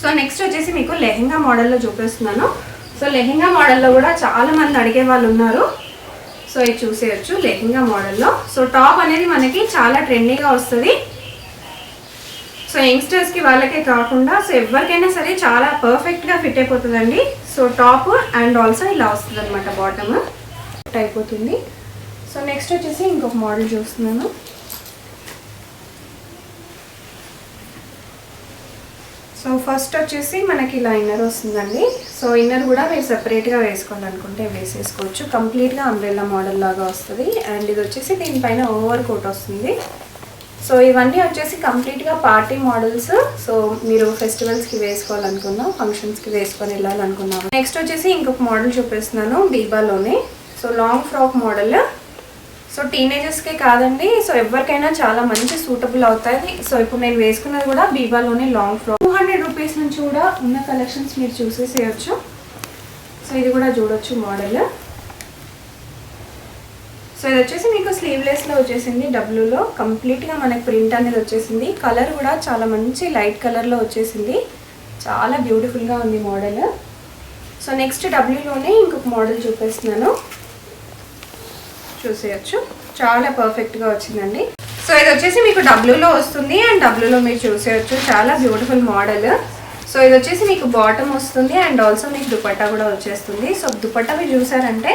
So next వచ్చేసి మీకు లెహెంగా మోడల్లో చూపిస్తున్నాను. సో లెహెంగా మోడల్లో కూడా చాలా మంది అడిగే వాళ్ళు ఉన్నారు. సో ఇది చూసేయచ్చు లెహెంగా మోడల్లో. సో టాప్ అనేది మనకి చాలా ట్రెండీగా వస్తుంది. సో యంగ్స్టర్స్కి వాళ్ళకే కాకుండా సో ఎవరికైనా సరే చాలా పర్ఫెక్ట్గా ఫిట్ అయిపోతుందండి. సో టాప్ అండ్ ఆల్సో ఇలా వస్తుంది అనమాట, బాటమ్ అయిపోతుంది. సో నెక్స్ట్ వచ్చేసి ఇంకొక మోడల్ చూస్తున్నాను. సో ఫస్ట్ వచ్చేసి మనకి ఇలా ఇన్నర్ వస్తుందండి. సో ఇన్నర్ కూడా మీరు సెపరేట్గా వేసుకోవాలనుకుంటే వేసేసుకోవచ్చు. కంప్లీట్గా అంబ్రెల్లా మోడల్ లాగా వస్తుంది. అండ్ ఇది వచ్చేసి దీనిపైన ఓవర్ కోట్ వస్తుంది. సో ఇవన్నీ వచ్చేసి కంప్లీట్గా పార్టీ మోడల్స్. సో మీరు ఫెస్టివల్స్కి వేసుకోవాలనుకున్నా, ఫంక్షన్స్కి వేసుకొని వెళ్ళాలనుకున్నాను. నెక్స్ట్ వచ్చేసి ఇంకొక మోడల్ చూపిస్తున్నాను బీబాలోనే. So long frock model. So టీనేజర్స్కే కాదండి, సో ఎవరికైనా చాలా మంచి సూటబుల్ అవుతాయి. సో ఇప్పుడు నేను వేసుకున్నది కూడా బీబాలోనే లాంగ్ ఫ్రాక్. 200 రూపీస్ నుంచి కూడా ఉన్న కలెక్షన్స్ మీరు చూసేసేయచ్చు. సో ఇది కూడా చూడొచ్చు మోడల్. సో ఇది వచ్చేసి మీకు స్లీవ్లెస్లో వచ్చేసింది, డబ్ల్యూలో కంప్లీట్గా మనకి ప్రింట్ అనేది వచ్చేసింది. కలర్ కూడా చాలా మంచి లైట్ కలర్లో వచ్చేసింది, చాలా బ్యూటిఫుల్గా ఉంది మోడల్. సో నెక్స్ట్ డబ్ల్యూలోనే ఇంకొక మోడల్ చూపిస్తున్నాను, చూసేయచ్చు. చాలా పర్ఫెక్ట్గా వచ్చిందండి. సో ఇది వచ్చేసి మీకు డబ్ల్యూలో వస్తుంది అండ్ డబ్ల్యూలో మీరు చూసేయచ్చు, చాలా బ్యూటిఫుల్ మోడల్. సో ఇది వచ్చేసి మీకు బాటమ్ వస్తుంది అండ్ ఆల్సో మీకు దుపట్టా కూడా వచ్చేస్తుంది. సో దుపట్టా మీరు చూసారంటే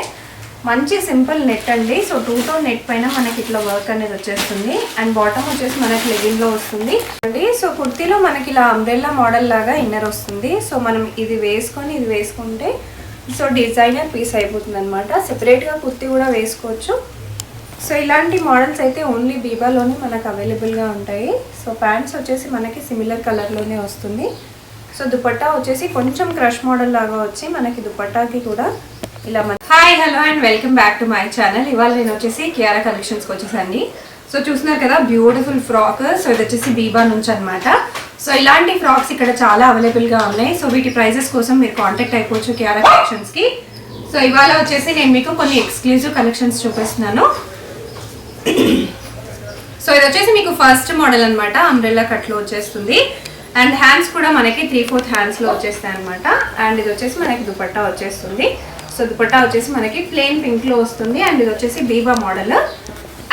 మంచి సింపుల్ నెట్ అండి. సో 2 టోన్ నెట్ పైన మనకి ఇట్లా వర్క్ అనేది వచ్చేస్తుంది అండ్ బాటమ్ వచ్చేసి మనకి లెగిన్లో వస్తుంది అండి. సో కుర్తీలో మనకి ఇలా అంబ్రెల్లా మోడల్ లాగా ఇన్నర్ వస్తుంది. సో మనం ఇది వేసుకొని ఇది వేసుకుంటే సో డిజైనర్ పీస్ అయిపోతుంది అనమాట. సెపరేట్గా కుర్తీ కూడా వేసుకోవచ్చు. సో ఇలాంటి మోడల్స్ అయితే ఓన్లీ బీబాలోనే మనకు అవైలబుల్గా ఉంటాయి. సో ప్యాంట్స్ వచ్చేసి మనకి సిమిలర్ కలర్లోనే వస్తుంది. సో దుపట్టా వచ్చేసి కొంచెం క్రష్ మోడల్ లాగా వచ్చి మనకి దుపట్టాకి కూడా ఇలా. Hi hello and welcome back to my channel. ఇవాళ నేను వచ్చేసి కియారా కలెక్షన్స్కి వచ్చేసండి. సో చూస్తున్నారు కదా బ్యూటిఫుల్ ఫ్రాక్. సో ఇది వచ్చేసి బీబా నుంచి అనమాట. సో ఇలాంటి ఫ్రాక్స్ ఇక్కడ చాలా అవైలబుల్గా ఉన్నాయి. సో వీటి ప్రైజెస్ కోసం మీరు కాంటాక్ట్ అయిపోవచ్చు కియారా కలెక్షన్స్కి. సో ఇవాళ వచ్చేసి నేను మీకు కొన్ని ఎక్స్క్లూజివ్ కలెక్షన్స్ చూపిస్తున్నాను. సో ఇది వచ్చేసి మీకు ఫస్ట్ మోడల్ అనమాట, అంబ్రెల్లా కట్లో వచ్చేస్తుంది అండ్ హ్యాండ్స్ కూడా మనకి 3/4 హ్యాండ్స్లో వచ్చేస్తాయి అనమాట. అండ్ ఇది వచ్చేసి మనకి దుపట్టా వచ్చేస్తుంది. సో దుపట్టా వచ్చేసి మనకి ప్లెయిన్ పింక్లో వస్తుంది అండ్ ఇది వచ్చేసి బీబా మోడల్.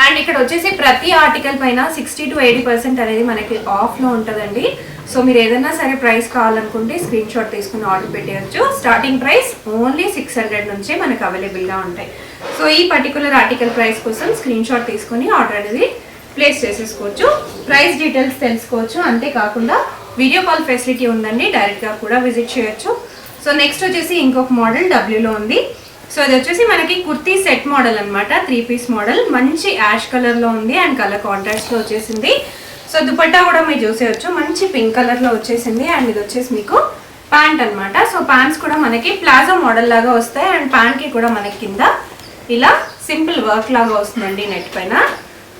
అండ్ ఇక్కడ వచ్చేసి ప్రతి ఆర్టికల్ పైన 60 to 80% అనేది మనకి ఆఫ్లో ఉంటుందండి. సో మీరు ఏదైనా సరే ప్రైస్ కావాలనుకుంటే స్క్రీన్ షాట్ తీసుకుని ఆర్డర్ పెట్టేయచ్చు. స్టార్టింగ్ ప్రైస్ ఓన్లీ 600 నుంచే మనకు అవైలబుల్గా ఉంటాయి. సో ఈ పర్టికులర్ ఆర్టికల్ ప్రైస్ కోసం స్క్రీన్ షాట్ తీసుకుని ఆర్డర్ అనేది ప్లేస్ చేసేసుకోవచ్చు. ప్రైస్ డీటెయిల్స్ తెలుసుకోవచ్చు. అంతేకాకుండా వీడియో కాల్ ఫెసిలిటీ ఉందండి, డైరెక్ట్గా కూడా విజిట్ చేయొచ్చు. సో నెక్స్ట్ వచ్చేసి ఇంకొక మోడల్ డబ్ల్యూలో ఉంది. సో ఇది వచ్చేసి మనకి కుర్తీ సెట్ మోడల్ అనమాట, 3 పీస్ మోడల్. మంచి యాష్ కలర్లో ఉంది అండ్ కలర్ కాంట్రాస్ట్లో వచ్చేసింది. సో దుపట్టా కూడా మీరు చూసేయచ్చు, మంచి పింక్ కలర్లో వచ్చేసింది. అండ్ ఇది వచ్చేసి మీకు ప్యాంట్ అనమాట. సో ప్యాంట్స్ కూడా మనకి ప్లాజో మోడల్ లాగా వస్తాయి అండ్ ప్యాంట్కి కూడా మనకి కింద ఇలా సింపుల్ వర్క్ లాగా వస్తుందండి నెట్ పైన.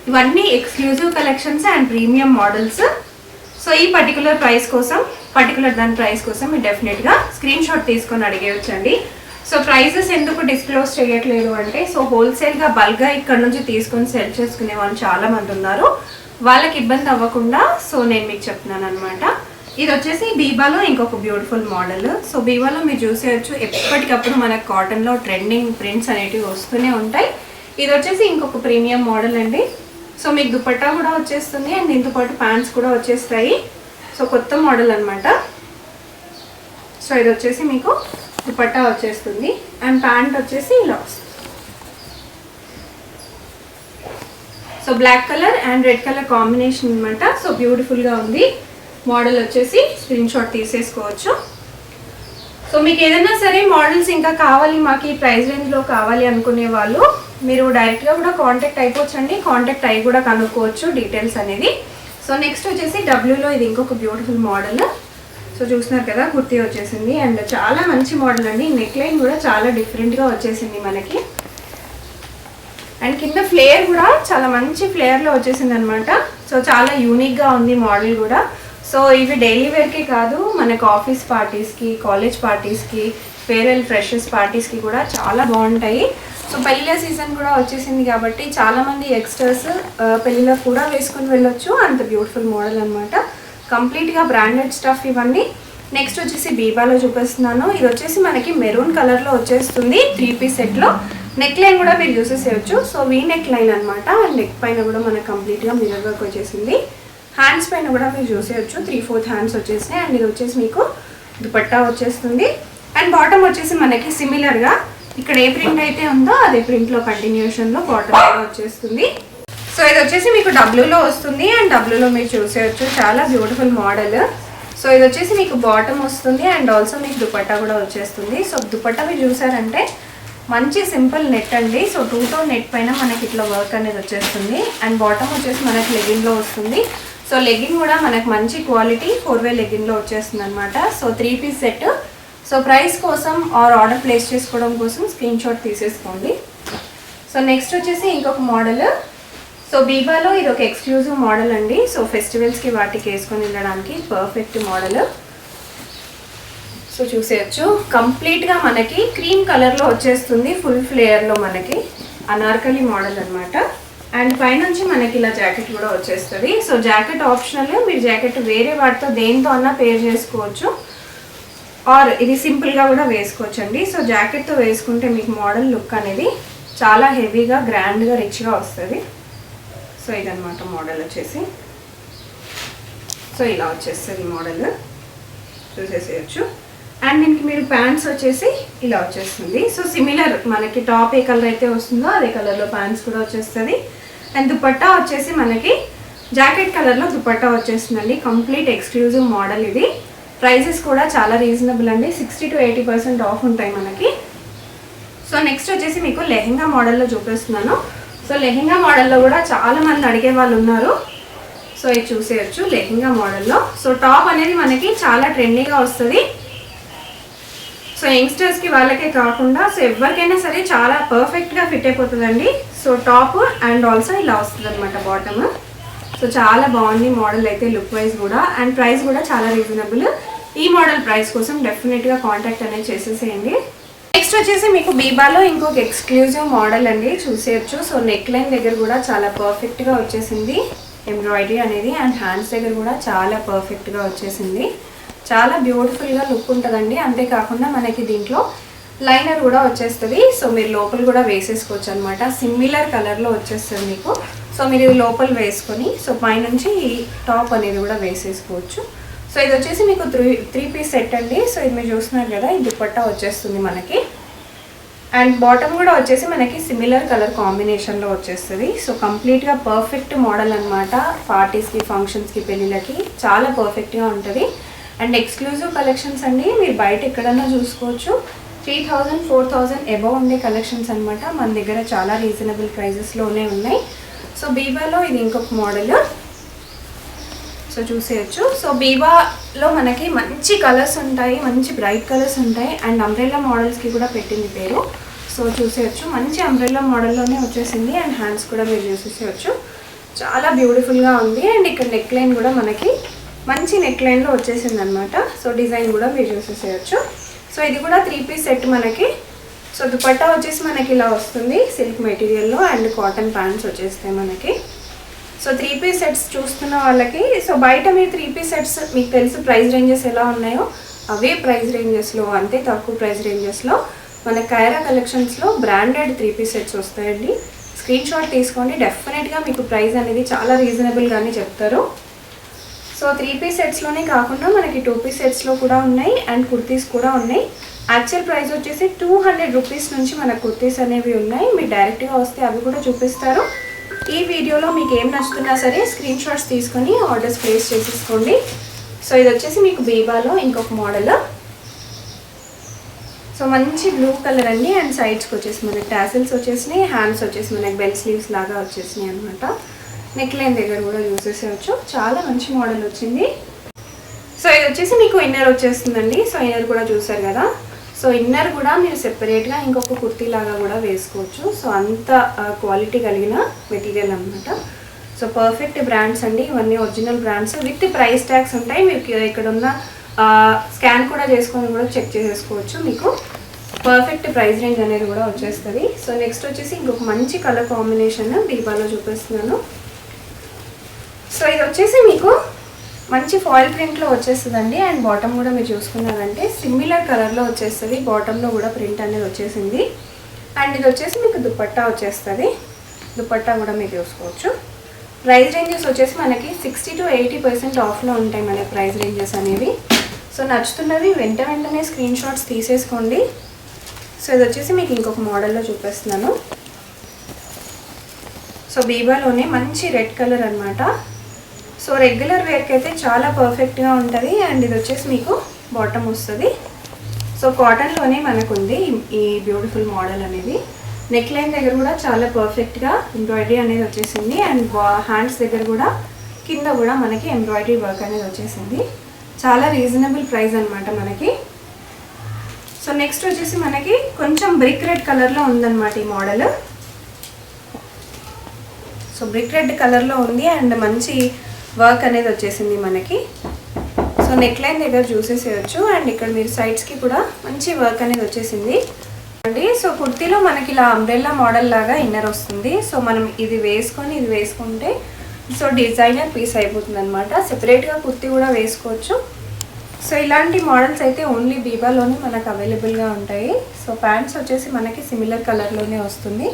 ఇవన్నీ exclusive collections and premium models. So ఈ పర్టికులర్ ప్రైస్ కోసం దాని ప్రైస్ కోసం మీరు డెఫినెట్గా స్క్రీన్ షాట్ తీసుకొని అడిగేయచ్చండి. సో ప్రైజెస్ ఎందుకు డిస్క్లోజ్ చేయట్లేదు అంటే, సో హోల్సేల్గా బల్క్గా ఇక్కడ నుంచి తీసుకొని సెల్ చేసుకునే వాళ్ళు చాలామంది ఉన్నారు, వాళ్ళకి ఇబ్బంది అవ్వకుండా సో నేను మీకు చెప్తున్నాను అనమాట. ఇది వచ్చేసి బీబాలో ఇంకొక బ్యూటిఫుల్ మోడల్. సో బీబాలో మీరు చూసేయచ్చు, ఎప్పటికప్పుడు మనకు కాటన్లో ట్రెండింగ్ ప్రింట్స్ అనేటివి వస్తూనే ఉంటాయి. ఇది వచ్చేసి ఇంకొక ప్రీమియం మోడల్ అండి. సో మీకు దుపట్టా కూడా వచ్చేస్తుంది అండ్ దీంతో పాటు ప్యాంట్స్ కూడా వచ్చేస్తాయి. సో కొత్త మోడల్ అనమాట. సో ఇది వచ్చేసి మీకు దుపట్టా వచ్చేస్తుంది అండ్ ప్యాంట్ వచ్చేసి ఇలా వస్తుంది. So black colour and red colour combination అనమాట. సో బ్యూటిఫుల్గా ఉంది మోడల్ వచ్చేసి, స్క్రీన్ షాట్ తీసేసుకోవచ్చు. సో మీకు ఏదైనా సరే మోడల్స్ ఇంకా కావాలి, మాకు ఈ ప్రైస్ రేంజ్లో కావాలి అనుకునే వాళ్ళు మీరు డైరెక్ట్గా కూడా కాంటాక్ట్ అయిపోవచ్చండి. కాంటాక్ట్ అయ్యి కూడా కనుక్కోవచ్చు డీటెయిల్స్ అనేది. సో నెక్స్ట్ వచ్చేసి డబ్ల్యూలో ఇది ఇంకొక బ్యూటిఫుల్ మోడల్. సో చూస్తున్నారు కదా కుర్తీ వచ్చేసింది అండ్ చాలా మంచి మోడల్ అండి. నెక్ లైన్ కూడా చాలా డిఫరెంట్గా వచ్చేసింది మనకి అండ్ కింద ఫ్లేర్ కూడా చాలా మంచి ఫ్లేర్లో వచ్చేసింది అనమాట. సో చాలా యూనిక్గా ఉంది మోడల్ కూడా. సో ఇవి డైలీ వేర్కే కాదు, మనకు ఆఫీస్ పార్టీస్కి, కాలేజ్ పార్టీస్కి, ఫేర్వెల్ ఫ్రెషర్స్ పార్టీస్కి కూడా చాలా బాగుంటాయి. సో పెళ్ళిళ్ళ సీజన్ కూడా వచ్చేసింది కాబట్టి చాలామంది యంగ్స్టర్స్ పెళ్ళిళ్ళకు కూడా వేసుకొని వెళ్ళొచ్చు. అంత బ్యూటిఫుల్ మోడల్ అనమాట. కంప్లీట్గా బ్రాండెడ్ స్టఫ్ ఇవన్నీ నెక్స్ట్ వచ్చేసి బీబాలో చూపిస్తున్నాను. ఇది వచ్చేసి మనకి మెరూన్ కలర్లో వచ్చేస్తుంది 3 పీస్ సెట్లో. నెక్ లైన్ కూడా మీరు చూసేసేయచ్చు. సో వీ నెక్ లైన్ అనమాట. అండ్ నెక్ పైన కూడా మనకు కంప్లీట్గా మిర్రర్ వర్క్ వచ్చేసింది. హ్యాండ్స్ పైన కూడా మీరు చూసేయచ్చు 3/4 హ్యాండ్స్ వచ్చేసినాయి. అండ్ ఇది వచ్చేసి మీకు దుపట్టా వచ్చేస్తుంది. అండ్ బాటమ్ వచ్చేసి మనకి సిమిలర్గా ఇక్కడ ఏ ప్రింట్ అయితే ఉందో అదే ప్రింట్లో కంటిన్యూషన్లో బాటమ్ కూడా వచ్చేస్తుంది. సో ఇది వచ్చేసి మీకు డబ్ల్యూలో వస్తుంది. అండ్ డబ్ల్యూలో మీరు చూసేయచ్చు, చాలా బ్యూటిఫుల్ మోడల్. సో ఇది వచ్చేసి మీకు బాటమ్ వస్తుంది అండ్ ఆల్సో మీకు దుపట్టా కూడా వచ్చేస్తుంది. సో దుపట్టా మీరు చూసారంటే మంచి సింపుల్ నెట్ అండి. సో 2 టోన్ నెట్ పైన మనకి ఇట్లా వర్క్ అనేది వచ్చేస్తుంది. అండ్ బాటమ్ వచ్చేసి మనకి లెగిన్లో వస్తుంది. సో లెగిన్ కూడా మనకు మంచి క్వాలిటీ 4-వే లెగిన్లో వచ్చేస్తుంది అనమాట. So 3 piece set. So price కోసం ఆర్డర్ ప్లేస్ చేసుకోవడం కోసం స్క్రీన్ షాట్ తీసేసుకోండి. సో నెక్స్ట్ వచ్చేసి ఇంకొక మోడల్. సో బీబాలో ఇది ఒక ఎక్స్క్లూజివ్ మోడల్ అండి. సో ఫెస్టివల్స్కి వాటికి వేసుకొని వెళ్ళడానికి పర్ఫెక్ట్ మోడల్. సో చూసేయచ్చు, కంప్లీట్గా మనకి క్రీమ్ కలర్లో వచ్చేస్తుంది. ఫుల్ ఫ్లేయర్లో మనకి అనార్కలి మోడల్ అనమాట. అండ్ పైనుంచి మనకి ఇలా జాకెట్ కూడా వచ్చేస్తుంది. సో జాకెట్ ఆప్షనల్, మీరు జాకెట్ వేరే వాటితో దేంతో అన్నా పేర్ చేసుకోవచ్చు, ఆర్ ఇది సింపుల్గా కూడా వేసుకోవచ్చు అండి. సో జాకెట్తో వేసుకుంటే మీకు మోడల్ లుక్ అనేది చాలా హెవీగా గ్రాండ్గా రిచ్గా వస్తుంది. సో ఇదనమాట మోడల్ వచ్చేసి. సో ఇలా వచ్చేస్తుంది మోడల్, చూసేసేయచ్చు. అండ్ దీనికి మీరు ప్యాంట్స్ వచ్చేసి ఇలా వచ్చేస్తుంది. సో సిమిలర్ మనకి టాప్ ఏ కలర్ అయితే వస్తుందో అదే కలర్లో ప్యాంట్స్ కూడా వచ్చేస్తుంది. అండ్ దుపట్టా వచ్చేసి మనకి జాకెట్ కలర్లో దుపట్టా వచ్చేస్తుందండి. కంప్లీట్ ఎక్స్క్లూజివ్ మోడల్ ఇది. ప్రైజెస్ కూడా చాలా రీజనబుల్ అండి. 60 to 80% ఆఫ్ ఉంటాయి మనకి. సో నెక్స్ట్ వచ్చేసి మీకు లెహెంగా మోడల్లో చూపిస్తున్నాను. సో లెహెంగా మోడల్లో కూడా చాలా మంది అడిగే వాళ్ళు ఉన్నారు. సో ఇది చూసేయచ్చు లెహెంగా మోడల్లో. సో టాప్ అనేది మనకి చాలా ట్రెండీగా వస్తుంది. సో యంగ్స్టర్స్కి వాళ్ళకే కాకుండా సో ఎవరికైనా సరే చాలా పర్ఫెక్ట్గా ఫిట్ అయిపోతుందండి. సో టాప్ అండ్ ఆల్సో ఇలా వస్తుంది అనమాట బాటమ్. సో చాలా బాగుంది మోడల్ అయితే లుక్ వైజ్ కూడా. అండ్ ప్రైస్ కూడా చాలా రీజనబుల్. ఈ మోడల్ ప్రైస్ కోసం డెఫినెట్గా కాంటాక్ట్ అనేది చేసేసేయండి. నెక్స్ట్ వచ్చేసి మీకు బీబాలో ఇంకొక ఎక్స్క్లూజివ్ మోడల్ అండి, చూసేయచ్చు. సో నెక్ లైన్ దగ్గర కూడా చాలా పర్ఫెక్ట్గా వచ్చేసింది ఎంబ్రాయిడరీ అనేది. అండ్ హ్యాండ్స్ దగ్గర కూడా చాలా పర్ఫెక్ట్గా వచ్చేసింది. చాలా బ్యూటిఫుల్గా లుక్ ఉంటుందండి. అంతేకాకుండా మనకి దీంట్లో లైనర్ కూడా వచ్చేస్తుంది. సో మీరు లోపల కూడా వేసేసుకోవచ్చు అనమాట. సిమిలర్ కలర్లో వచ్చేస్తుంది మీకు. సో మీరు ఇది లోపల వేసుకొని సో పైనుంచి ఈ టాప్ అనేది కూడా వేసేసుకోవచ్చు. సో ఇది వచ్చేసి మీకు 3 పీస్ సెట్ అండి. సో ఇది మీరు చూస్తున్నారు కదా, ఈ దుపట్టా వచ్చేస్తుంది మనకి. అండ్ బాటమ్ కూడా వచ్చేసి మనకి సిమిలర్ కలర్ కాంబినేషన్లో వచ్చేస్తుంది. సో కంప్లీట్గా పర్ఫెక్ట్ మోడల్ అనమాట. పార్టీస్కి, ఫంక్షన్స్కి, పెళ్ళిళ్ళకి చాలా పర్ఫెక్ట్గా ఉంటుంది. అండ్ ఎక్స్క్లూజివ్ కలెక్షన్స్ అండి. మీరు బయట ఎక్కడన్నా చూసుకోవచ్చు. 3000, 4000 అబవ్ ఉండే కలెక్షన్స్ అనమాట. మన దగ్గర చాలా రీజనబుల్ ప్రైజెస్లోనే ఉన్నాయి. సో బీబాలో ఇది ఇంకొక మోడల్. సో చూసేయచ్చు. సో బీబాలో మనకి మంచి కలర్స్ ఉంటాయి, మంచి బ్రైట్ కలర్స్ ఉంటాయి. అండ్ అంబ్రెల్లా మోడల్స్కి కూడా పెట్టింది పేరు. సో చూసేయచ్చు, మంచి అంబ్రెల్లా మోడల్లోనే వచ్చేసింది. అండ్ హ్యాండ్స్ కూడా మీరు చూసేసేయచ్చు, చాలా బ్యూటిఫుల్గా ఉంది. అండ్ ఇక్కడ నెక్ లైన్ కూడా మనకి మంచి నెక్ లైన్లో వచ్చేసింది అనమాట. సో డిజైన్ కూడా మీరు చూసేసేయచ్చు. సో ఇది కూడా 3 పీస్ సెట్ మనకి. సో దుపట్టా వచ్చేసి మనకి ఇలా వస్తుంది సిల్క్ మెటీరియల్లో. అండ్ కాటన్ ప్యాంట్స్ వచ్చేస్తాయి మనకి. సో 3 పీస్ సెట్స్ చూస్తున్న వాళ్ళకి, సో బయట మీరు 3 పీస్ సెట్స్ మీకు తెలుసు ప్రైస్ రేంజెస్ ఎలా ఉన్నాయో, అవే ప్రైస్ రేంజెస్లో, అంతే తక్కువ ప్రైస్ రేంజెస్లో మన కైరా కలెక్షన్స్లో బ్రాండెడ్ 3 పీస్ సెట్స్ వస్తాయండి. స్క్రీన్ షాట్ తీసుకోండి, డెఫినెట్గా మీకు ప్రైస్ అనేది చాలా రీజనబుల్గానే చెప్తారు. సో 3 పీస్ సెట్స్లోనే కాకుండా మనకి 2 పీస్ సెట్స్లో కూడా ఉన్నాయి. అండ్ కుర్తీస్ కూడా ఉన్నాయి. యాక్చువల్ ప్రైస్ వచ్చేసి 200 రూపీస్ నుంచి మన కుర్తీస్ అనేవి ఉన్నాయి. మీరు డైరెక్ట్గా వస్తే అవి కూడా చూపిస్తారు. ఈ వీడియోలో మీకు ఏం నచ్చుతున్నా సరే స్క్రీన్ షాట్స్ తీసుకొని ఆర్డర్స్ ప్లేస్ చేసేసుకోండి. సో ఇది వచ్చేసి మీకు బీబాలో ఇంకొక మోడల్. సో మంచి బ్లూ కలర్ అండి. అండ్ సైడ్స్కి వచ్చేసి మనకి టాసిల్స్ వచ్చేసినాయి. హ్యాండ్స్ వచ్చేసి మనకి బెల్ స్లీవ్స్ లాగా వచ్చేసినాయి అనమాట. నెక్ లైన్ దగ్గర కూడా యూజ్ చేసేవచ్చు. చాలా మంచి మోడల్ వచ్చింది. సో ఇది వచ్చేసి మీకు ఇన్నర్ వచ్చేస్తుందండి. సో ఇన్నర్ కూడా చూసారు కదా. సో ఇన్నర్ కూడా మీరు సెపరేట్గా ఇంకొక కుర్తీ లాగా కూడా వేసుకోవచ్చు. సో అంత క్వాలిటీ కలిగిన మెటీరియల్ అనమాట. సో పర్ఫెక్ట్ బ్రాండ్స్ అండి, ఇవన్నీ original brands with price tags ఉంటాయి. మీకు ఇక్కడ ఉన్న స్కాన్ కూడా చేసుకొని కూడా చెక్ చేసేసుకోవచ్చు. మీకు పర్ఫెక్ట్ ప్రైస్ రేంజ్ అనేది కూడా వచ్చేస్తుంది. సో నెక్స్ట్ వచ్చేసి ఇంకొక మంచి కలర్ కాంబినేషన్ బీబాలో చూపిస్తున్నాను. సో ఇది వచ్చేసి మీకు మంచి ఫాయిల్ ప్రింట్లో వచ్చేస్తుందండి. అండ్ బాటమ్ కూడా మీరు చూసుకున్నారంటే సిమిలర్ కలర్లో వచ్చేస్తుంది. బాటంలో కూడా ప్రింట్ అనేది వచ్చేసింది. అండ్ ఇది వచ్చేసి మీకు దుపట్టా వచ్చేస్తుంది. దుపట్టా కూడా మీరు చూసుకోవచ్చు. ప్రైస్ రేంజెస్ వచ్చేసి మనకి 60 to 80% ఆఫ్లో ఉంటాయి మన ప్రైస్ రేంజెస్ అనేవి. సో నచ్చుతున్నవి వెంటనే స్క్రీన్ షాట్స్ తీసేసుకోండి. సో ఇది వచ్చేసి మీకు ఇంకొక మోడల్లో చూపిస్తున్నాను. సో బీబాలోనే మంచి రెడ్ కలర్ అనమాట. సో రెగ్యులర్ వేర్కి అయితే చాలా పర్ఫెక్ట్గా ఉంటుంది. అండ్ ఇది వచ్చేసి మీకు బాటమ్ వస్తుంది. సో కాటన్లోనే మనకు ఉంది ఈ బ్యూటిఫుల్ మోడల్ అనేది. నెక్ లైన్ దగ్గర కూడా చాలా పర్ఫెక్ట్గా ఎంబ్రాయిడరీ అనేది వచ్చేసింది. అండ్ హ్యాండ్స్ దగ్గర కూడా కింద కూడా మనకి ఎంబ్రాయిడరీ వర్క్ అనేది వచ్చేసింది. చాలా రీజనబుల్ ప్రైస్ అనమాట మనకి. సో నెక్స్ట్ వచ్చేసి మనకి కొంచెం బ్రిక్ రెడ్ కలర్లో ఉందన్నమాట ఈ మోడల్. సో బ్రిక్ రెడ్ కలర్లో ఉంది అండ్ మంచి వర్క్ అనేది వచ్చేసింది మనకి. సో నెక్ లైన్ దగ్గర చూసేసేయచ్చు. అండ్ ఇక్కడ మీరు సైడ్స్కి కూడా మంచి వర్క్ అనేది వచ్చేసింది అండి. సో కుర్తీలో మనకి ఇలా అంబ్రెల్లా మోడల్ లాగా ఇన్నర్ వస్తుంది. సో మనం ఇది వేసుకుంటే సో డిజైనర్ పీస్ అయిపోతుంది అనమాట. సెపరేట్గా కుర్తీ కూడా వేసుకోవచ్చు. సో ఇలాంటి మోడల్స్ అయితే ఓన్లీ బీబాలోనే మనకు అవైలబుల్గా ఉంటాయి. సో ప్యాంట్స్ వచ్చేసి మనకి సిమిలర్ కలర్లోనే వస్తుంది.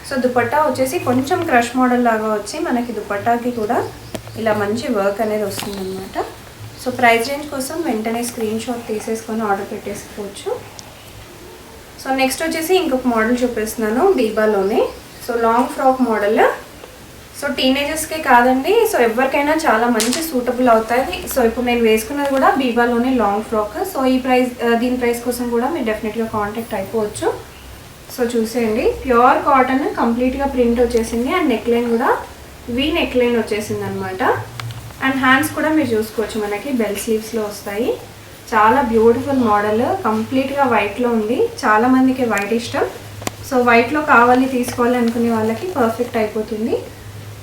సో దుపట్టా వచ్చేసి కొంచెం క్రష్ మోడల్ లాగా వచ్చి మనకి దుపట్టాకి కూడా ఇలా మంచి వర్క్ అనేది వస్తుంది అనమాట. సో ప్రైస్ రేంజ్ కోసం వెంటనే స్క్రీన్ షాట్ తీసేసుకొని ఆర్డర్ పెట్టేసుకోవచ్చు. సో నెక్స్ట్ వచ్చేసి ఇంకొక మోడల్ చూపిస్తున్నాను బీబాలోనే. So long frock model. So టీనేజర్స్కే కాదండి, సో ఎవరికైనా చాలా మంచి సూటబుల్ అవుతాయి. సో ఇప్పుడు నేను వేసుకున్నది కూడా బీబాలోనే లాంగ్ ఫ్రాక్. సో ఈ దీని ప్రైస్ కోసం కూడా మీరు డెఫినెట్గా కాంటాక్ట్ అయిపోవచ్చు. సో చూసేయండి, ప్యూర్ కాటన్ కంప్లీట్గా ప్రింట్ వచ్చేసింది. అండ్ నెక్ లైన్ కూడా నెక్ లైన్ వచ్చేసింది అనమాట. అండ్ హ్యాండ్స్ కూడా మీరు చూసుకోవచ్చు మనకి బెల్ స్లీవ్స్లో వస్తాయి. చాలా బ్యూటిఫుల్ మోడల్, కంప్లీట్గా వైట్లో ఉంది. చాలామందికి వైట్ ఇష్టం. సో వైట్లో తీసుకోవాలి అనుకునే వాళ్ళకి పర్ఫెక్ట్ అయిపోతుంది.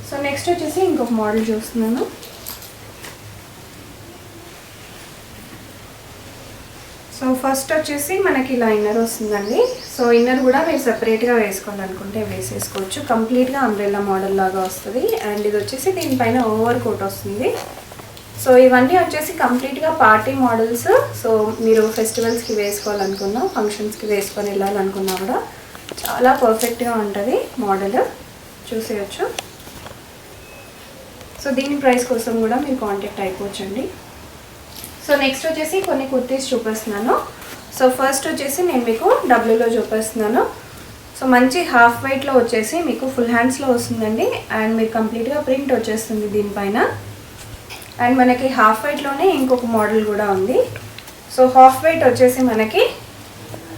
సో నెక్స్ట్ వచ్చేసి ఇంకొక మోడల్ చూస్తున్నాను. సో ఫస్ట్ వచ్చేసి మనకి ఇలా ఇన్నర్ వస్తుందండి. సో ఇన్నర్ కూడా మీరు సెపరేట్గా వేసుకోవాలనుకుంటే వేసేసుకోవచ్చు. కంప్లీట్గా అంబ్రెల్లా మోడల్ లాగా వస్తుంది. అండ్ ఇది వచ్చేసి దీనిపైన ఓవర్ కోట్ వస్తుంది. సో ఇవన్నీ వచ్చేసి కంప్లీట్గా పార్టీ మోడల్స్. సో మీరు ఫెస్టివల్స్కి వేసుకోవాలనుకున్నా, ఫంక్షన్స్కి వేసుకొని వెళ్ళాలనుకున్నా కూడా చాలా పర్ఫెక్ట్గా ఉంటుంది మోడల్. చూసేయచ్చు. సో దీని ప్రైస్ కోసం కూడా మీరు కాంటాక్ట్ అయిపోవచ్చండి. సో నెక్స్ట్ వచ్చేసి కొన్ని కుర్తీస్ చూపిస్తున్నాను. సో ఫస్ట్ వచ్చేసి నేను మీకు డబ్ల్యూలో చూపిస్తున్నాను. సో మంచి హాఫ్ వైట్లో వచ్చేసి మీకు ఫుల్ హ్యాండ్స్లో వస్తుందండి. అండ్ మీకు కంప్లీట్గా ప్రింట్ వచ్చేస్తుంది దీనిపైన. అండ్ మనకి హాఫ్ వైట్లోనే ఇంకొక మోడల్ కూడా ఉంది. సో హాఫ్ వైట్ వచ్చేసి మనకి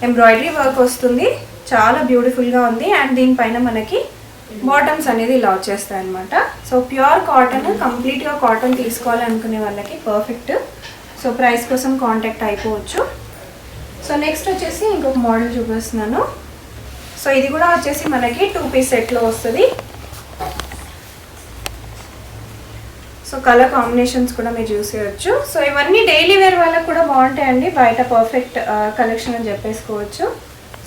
ఎంబ్రాయిడరీ వర్క్ వస్తుంది. చాలా బ్యూటిఫుల్గా ఉంది. అండ్ దీనిపైన మనకి బాటమ్స్ అనేది ఇలా వచ్చేస్తాయి అనమాట. సో ప్యూర్ కాటన్, కంప్లీట్గా కాటన్ తీసుకోవాలనుకునే వాళ్ళకి పర్ఫెక్ట్. సో ప్రైస్ కోసం కాంటాక్ట్ అయిపోవచ్చు. సో నెక్స్ట్ వచ్చేసి ఇంకొక మోడల్ చూపిస్తున్నాను. సో ఇది కూడా వచ్చేసి మనకి 2 పీస్ సెట్లో వస్తుంది. సో కలర్ కాంబినేషన్స్ కూడా మీరు చూసేయచ్చు. సో ఇవన్నీ డైలీ వేర్ వాళ్ళకి కూడా బాగుంటాయండి. బయట పర్ఫెక్ట్ కలెక్షన్ అని చెప్పేసుకోవచ్చు.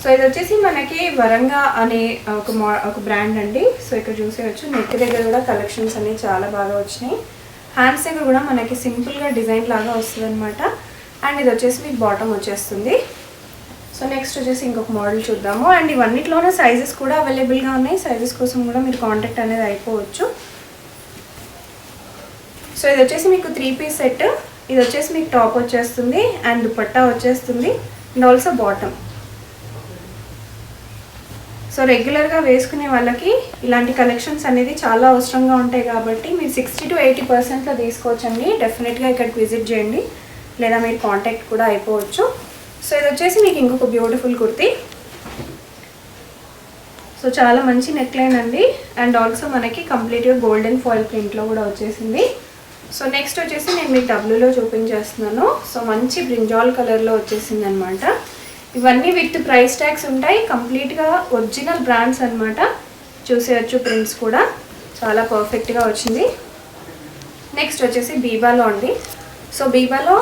సో ఇది వచ్చేసి మనకి వరంగా అనే ఒక బ్రాండ్ అండి. సో ఇక్కడ చూసేయచ్చు. నెక్ దగ్గర కూడా కలెక్షన్స్ అనేవి చాలా బాగా వచ్చినాయి. హ్యాండ్స్ దగ్గర కూడా మనకి సింపుల్గా డిజైన్ లాగా వస్తుంది అనమాట. అండ్ ఇది వచ్చేసి మీకు బాటమ్ వచ్చేస్తుంది. సో నెక్స్ట్ వచ్చేసి ఇంకొక మోడల్ చూద్దాము. అండ్ ఇవన్నిట్లోనే సైజెస్ కూడా అవైలబుల్గా ఉన్నాయి. సైజెస్ కోసం కూడా మీరు కాంటాక్ట్ అనేది అయిపోవచ్చు. సో ఇది వచ్చేసి మీకు 3 పీస్ సెట్. ఇది వచ్చేసి మీకు టాప్ వచ్చేస్తుంది అండ్ దుపట్టా వచ్చేస్తుంది అండ్ ఆల్సో బాటమ్. సో రెగ్యులర్గా వేసుకునే వాళ్ళకి ఇలాంటి కలెక్షన్స్ అనేది చాలా అవసరంగా ఉంటాయి కాబట్టి మీరు 60 to 80%లో తీసుకోవచ్చండి. డెఫినెట్గా ఇక్కడికి విజిట్ చేయండి, లేదా మీరు కాంటాక్ట్ కూడా అయిపోవచ్చు. సో ఇది వచ్చేసి మీకు ఇంకొక బ్యూటిఫుల్ కుర్తీ. సో చాలా మంచి నెక్ లైన్ అండి. అండ్ ఆల్సో మనకి కంప్లీట్గా గోల్డెన్ ఫాయిల్ ప్రింట్లో కూడా వచ్చేసింది. సో నెక్స్ట్ వచ్చేసి నేను మీకు డబ్ల్యూలో చూపించేస్తున్నాను. సో మంచి బ్రింజాల్ కలర్లో వచ్చేసింది అనమాట. ఇవన్నీ విత్ ప్రైస్ ట్యాగ్స్ ఉంటాయి. కంప్లీట్గా ఒరిజినల్ బ్రాండ్స్ అనమాట. చూసేయచ్చు. ప్రింట్స్ కూడా చాలా పర్ఫెక్ట్గా వచ్చింది. నెక్స్ట్ వచ్చేసి బీబాలో అండి. సో బీబాలో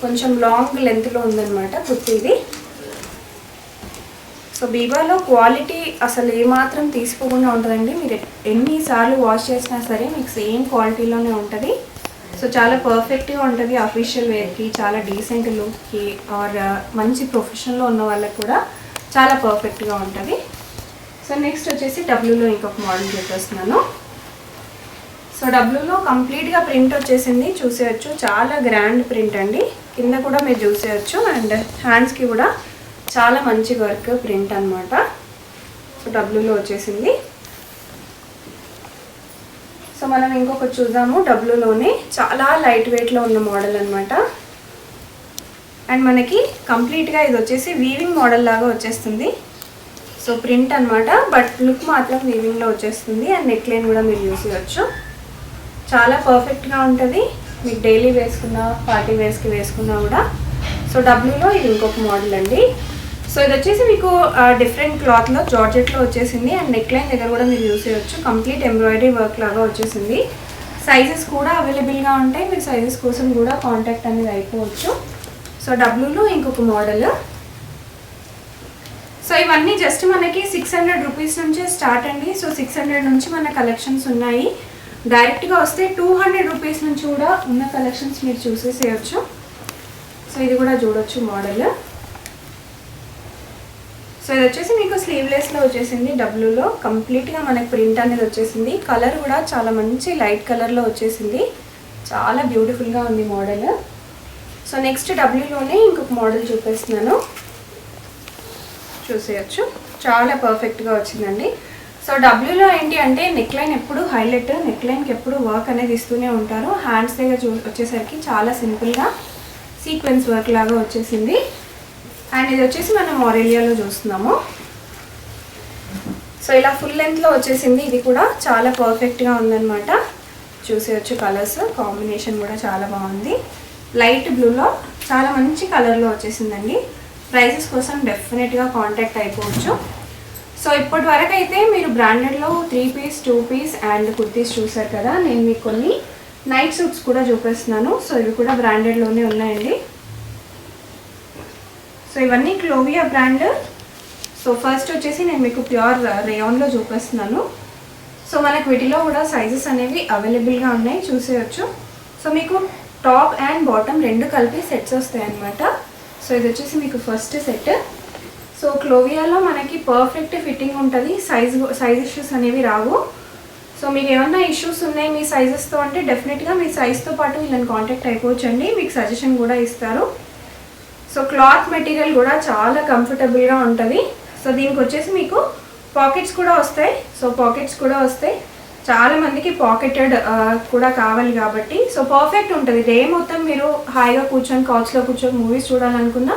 కొంచెం లాంగ్ లెంత్లో ఉందన్నమాట కుర్తీ ఇది. సో బీబాలో క్వాలిటీ అసలు ఏమాత్రం తీసుకోకుండా ఉంటుందండి. మీరు ఎన్నిసార్లు వాష్ చేసినా సరే మీకు సేమ్ క్వాలిటీలోనే ఉంటుంది. సో చాలా పర్ఫెక్ట్గా ఉంటుంది అఫీషియల్ వేర్కి, చాలా డీసెంట్ లుక్కి ఆర్ మంచి ప్రొఫెషన్లో ఉన్న వాళ్ళకి కూడా చాలా పర్ఫెక్ట్గా ఉంటుంది. సో నెక్స్ట్ వచ్చేసి డబ్ల్యూలో ఇంకొక మోడల్ చూపిస్తున్నాను. సో డబ్ల్యూలో కంప్లీట్గా ప్రింట్ వచ్చేసింది, చూసేయచ్చు. చాలా గ్రాండ్ ప్రింట్ అండి, కింద కూడా మీరు చూసేయచ్చు. అండ్ హ్యాండ్స్కి కూడా చాలా మంచి వర్క్ ప్రింట్ అనమాట. సో డబ్ల్యూలో వచ్చేసింది. సో మనం ఇంకొకటి చూద్దాము. డబ్ల్యూలోనే చాలా లైట్ వెయిట్లో ఉన్న మోడల్ అనమాట. అండ్ మనకి కంప్లీట్గా ఇది వచ్చేసి వీవింగ్ మోడల్ లాగా వచ్చేస్తుంది. సో ప్రింట్ అనమాట, బట్ లుక్ మాత్రం వీవింగ్లో వచ్చేస్తుంది. అండ్ నెక్ లైన్ కూడా మీరు యూస్ చేయొచ్చు. చాలా పర్ఫెక్ట్గా ఉంటుంది, మీకు డైలీ వేసుకున్నా పార్టీ వేర్స్కి వేసుకున్నా కూడా. సో డబ్ల్యూలో ఇది ఇంకొక మోడల్ అండి. సో ఇది వచ్చేసి మీకు డిఫరెంట్ క్లాత్లో జార్జెట్లో వచ్చేసింది. అండ్ నెక్ లైన్ దగ్గర కూడా మీరు యూస్ చేయొచ్చు. కంప్లీట్ ఎంబ్రాయిడరీ వర్క్ లాగా వచ్చేసింది. సైజెస్ కూడా అవైలబుల్గా ఉంటాయి, మీరు సైజెస్ కోసం కూడా కాంటాక్ట్ అనేది అయిపోవచ్చు. సో డబ్ల్యూలో ఇంకొక మోడల్. సో ఇవన్నీ జస్ట్ మనకి 600 రూపీస్ నుంచే స్టార్ట్ అండి. సో 600 నుంచి మన కలెక్షన్స్ ఉన్నాయి. డైరెక్ట్గా వస్తే 200 రూపీస్ నుంచి కూడా ఉన్న కలెక్షన్స్ మీరు చూసేసేయచ్చు. సో ఇది కూడా చూడొచ్చు మోడల్. సో ఇది వచ్చేసి మీకు స్లీవ్లెస్లో వచ్చేసింది. డబ్ల్యూలో కంప్లీట్గా మనకి ప్రింట్ అనేది వచ్చేసింది. కలర్ కూడా చాలా మంచి లైట్ కలర్లో వచ్చేసింది, చాలా బ్యూటిఫుల్గా ఉంది మోడల్. సో నెక్స్ట్ డబ్ల్యూలోనే ఇంకొక మోడల్ చూపిస్తున్నాను, చూసేయచ్చు. చాలా పర్ఫెక్ట్గా వచ్చిందండి. సో డబ్ల్యూలో ఏంటి అంటే నెక్ లైన్ ఎప్పుడు హైలైట్, నెక్ లైన్కి ఎప్పుడు వర్క్ అనేది ఇస్తూనే ఉంటారు. హ్యాండ్స్ దగ్గర వచ్చేసరికి చాలా సింపుల్గా సీక్వెన్స్ వర్క్ లాగా వచ్చేసింది. అండ్ ఇది వచ్చేసి మనం ఆరెలియాలో చూస్తున్నాము. సో ఇలా ఫుల్ లెంత్లో వచ్చేసింది. ఇది కూడా చాలా పర్ఫెక్ట్గా ఉందన్నమాట, చూసేయచ్చు. కలర్స్ కాంబినేషన్ కూడా చాలా బాగుంది. లైట్ బ్లూలో చాలా మంచి కలర్లో వచ్చేసిందండి. ప్రైజెస్ కోసం డెఫినెట్గా కాంటాక్ట్ అయిపోవచ్చు. సో ఇప్పటి వరకు అయితే మీరు బ్రాండెడ్లో 3 పీస్ 2 పీస్ అండ్ కుర్తీస్ చూసారు కదా. నేను మీకు కొన్ని నైట్ సూట్స్ కూడా చూపిస్తున్నాను. సో ఇవి కూడా బ్రాండెడ్లోనే ఉన్నాయండి. సో ఇవన్నీ క్లోవియా బ్రాండ్. సో ఫస్ట్ వచ్చేసి నేను మీకు ప్యూర్ రేయాన్లో చూపిస్తున్నాను. సో మనకు వీటిలో కూడా సైజెస్ అనేవి అవైలబుల్గా ఉన్నాయి, చూసేయచ్చు. సో మీకు టాప్ అండ్ బాటమ్ రెండు కలిపి సెట్స్ వస్తాయి అన్నమాట. సో ఇది వచ్చేసి మీకు ఫస్ట్ సెట్. సో క్లోవియాలో మనకి పర్ఫెక్ట్ ఫిట్టింగ్ ఉంటుంది, సైజ్ ఇష్యూస్ అనేవి రావు. సో మీకు ఏమన్నా ఇష్యూస్ ఉన్నాయి మీ సైజెస్తో అంటే డెఫినెట్గా మీ సైజ్తో పాటు వీళ్ళని కాంటాక్ట్ అయిపోవచ్చండి, మీకు సజెషన్ కూడా ఇస్తారు. సో క్లాత్ మెటీరియల్ కూడా చాలా కంఫర్టబుల్గా ఉంటుంది. సో దీనికి వచ్చేసి మీకు పాకెట్స్ కూడా వస్తాయి. సో పాకెట్స్ కూడా వస్తాయి, చాలా మందికి పాకెటెడ్ కూడా కావాలి కాబట్టి. సో పర్ఫెక్ట్ ఉంటుంది. డే మొత్తం మీరు హాయిగా కూర్చొని కౌచ్లో కూర్చొని మూవీస్ చూడాలనుకున్న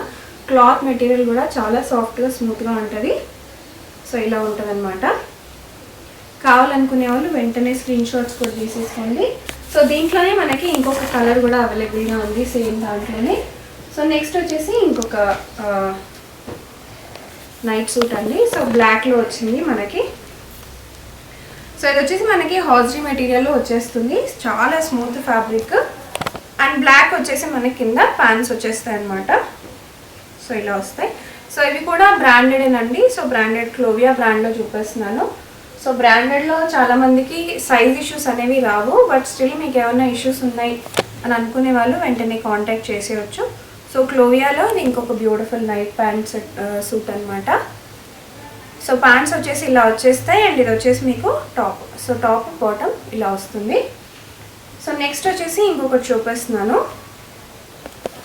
క్లాత్ మెటీరియల్ కూడా చాలా సాఫ్ట్గా స్మూత్గా ఉంటుంది. సో ఇలా ఉంటుంది అనమాట. కావాలనుకునే వాళ్ళు వెంటనే స్క్రీన్ షాట్స్ కూడా తీసేసుకోండి. సో దీంట్లోనే మనకి ఇంకొక కలర్ కూడా అవైలబుల్గా ఉంది సేమ్ దాంట్లోనే. సో నెక్స్ట్ వచ్చేసి ఇంకొక నైట్ సూట్ అండి. సో బ్లాక్లో వచ్చింది మనకి. సో ఇది వచ్చేసి మనకి హాజరీ మెటీరియల్లో వచ్చేస్తుంది, చాలా స్మూత్ ఫ్యాబ్రిక్. అండ్ బ్లాక్ వచ్చేసి మనకి కింద ప్యాంట్స్ వచ్చేస్తాయి అన్నమాట. సో ఇలా వస్తాయి. సో ఇవి కూడా బ్రాండెడేనండి. సో బ్రాండెడ్ క్లోవియా బ్రాండ్లో చూపిస్తున్నాను. సో బ్రాండెడ్లో చాలామందికి సైజ్ ఇష్యూస్ అనేవి రావు, బట్ స్టిల్ మీకు ఏమైనా ఇష్యూస్ ఉన్నాయి అని అనుకునే వాళ్ళు వెంటనే కాంటాక్ట్ చేసేయచ్చు. సో క్లోవియాలో ఇది ఇంకొక బ్యూటిఫుల్ నైట్ ప్యాంట్ సూట్ అనమాట. సో ప్యాంట్స్ వచ్చేసి ఇలా వచ్చేస్తాయి. అండ్ ఇది వచ్చేసి మీకు టాప్. సో టాప్ బాటమ్ ఇలా వస్తుంది. సో నెక్స్ట్ వచ్చేసి ఇంకొకటి చూపిస్తున్నాను.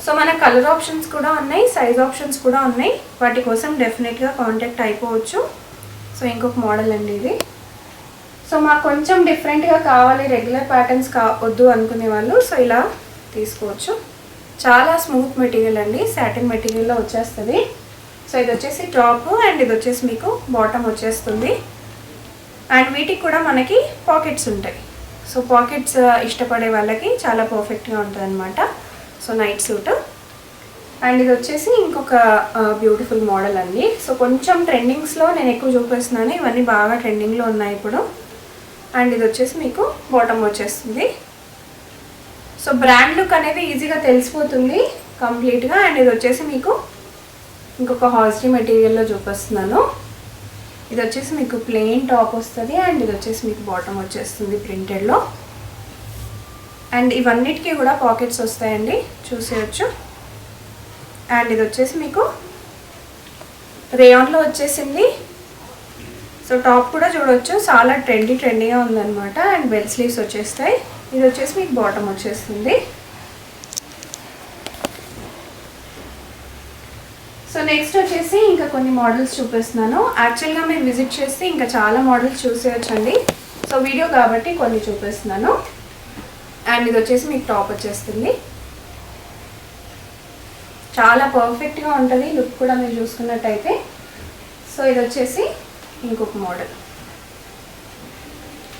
సో మన కలర్ ఆప్షన్స్ కూడా ఉన్నాయి, సైజ్ ఆప్షన్స్ కూడా ఉన్నాయి, వాటి కోసం డెఫినెట్గా కాంటాక్ట్ అయిపోవచ్చు. సో ఇంకొక మోడల్ అండి ఇది. సో మాకు కొంచెం డిఫరెంట్గా కావాలి, రెగ్యులర్ ప్యాటర్న్స్ వద్దు అనుకునే వాళ్ళు సో ఇలా తీసుకోవచ్చు. చాలా స్మూత్ మెటీరియల్ అండి, సాటిన్ మెటీరియల్లో వచ్చేస్తుంది. సో ఇది వచ్చేసి టాప్ అండ్ ఇది వచ్చేసి మీకు బాటమ్ వచ్చేస్తుంది. అండ్ వీటికి కూడా మనకి పాకెట్స్ ఉంటాయి. సో పాకెట్స్ ఇష్టపడే వాళ్ళకి చాలా పర్ఫెక్ట్గా ఉంటుంది అనమాట. So night suit. అండ్ ఇది వచ్చేసి ఇంకొక బ్యూటిఫుల్ మోడల్ అండి. సో కొంచెం ట్రెండింగ్స్లో నేను ఎక్కువ చూపిస్తున్నాను, ఇవన్నీ బాగా ట్రెండింగ్లో ఉన్నాయి ఇప్పుడు. అండ్ ఇది వచ్చేసి మీకు బాటమ్ వచ్చేస్తుంది. సో బ్రాండ్ లుక్ అనేది ఈజీగా తెలిసిపోతుంది కంప్లీట్గా. అండ్ ఇది వచ్చేసి మీకు ఇంకొక హాజరీ మెటీరియల్లో చూపిస్తున్నాను. ఇది వచ్చేసి మీకు ప్లెయిన్ టాప్ వస్తుంది అండ్ ఇది వచ్చేసి మీకు బాటమ్ వచ్చేస్తుంది ప్రింటెడ్లో. అండ్ ఇవన్నిటికీ కూడా పాకెట్స్ వస్తాయండి, చూసేయచ్చు. అండ్ ఇది వచ్చేసి మీకు రేయాన్లో వచ్చేసింది. సో టాప్ కూడా చూడవచ్చు, చాలా ట్రెండీగా ఉందన్నమాట. అండ్ బెల్ స్లీవ్స్ వచ్చేస్తాయి. ఇది వచ్చేసి మీకు బాటమ్ వచ్చేస్తుంది. సో నెక్స్ట్ వచ్చేసి ఇంకా కొన్ని మోడల్స్ చూపిస్తున్నాను. యాక్చువల్గా మీరు విజిట్ చేస్తే ఇంకా చాలా మోడల్స్ చూసేయచ్చండి. సో వీడియో కాబట్టి కొన్ని చూపిస్తున్నాను. అండ్ ఇది వచ్చేసి మీకు టాప్ వచ్చేస్తుంది. చాలా పర్ఫెక్ట్గా ఉంటుంది లుక్ కూడా మీరు చూసుకున్నట్టయితే. సో ఇది వచ్చేసి ఇంకొక మోడల్.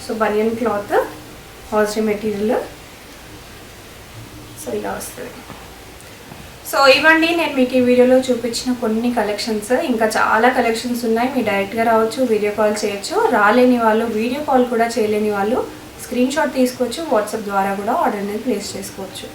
సో బనియన్ క్లాత్, హాల్స్టరీ మెటీరియల్. సో ఇలా వస్తుంది. సో ఇవ్వండి నేను మీకు ఈ వీడియోలో చూపించిన కొన్ని కలెక్షన్స్. ఇంకా చాలా కలెక్షన్స్ ఉన్నాయి. మీరు డైరెక్ట్గా రావచ్చు, వీడియో కాల్ చేయొచ్చు. రాలేని వాళ్ళు, వీడియో కాల్ కూడా చేయలేని వాళ్ళు స్క్రీన్ షాట్ తీసుకోవచ్చు. వాట్సాప్ ద్వారా కూడా ఆర్డర్ అనేది ప్లేస్ చేసుకోవచ్చు.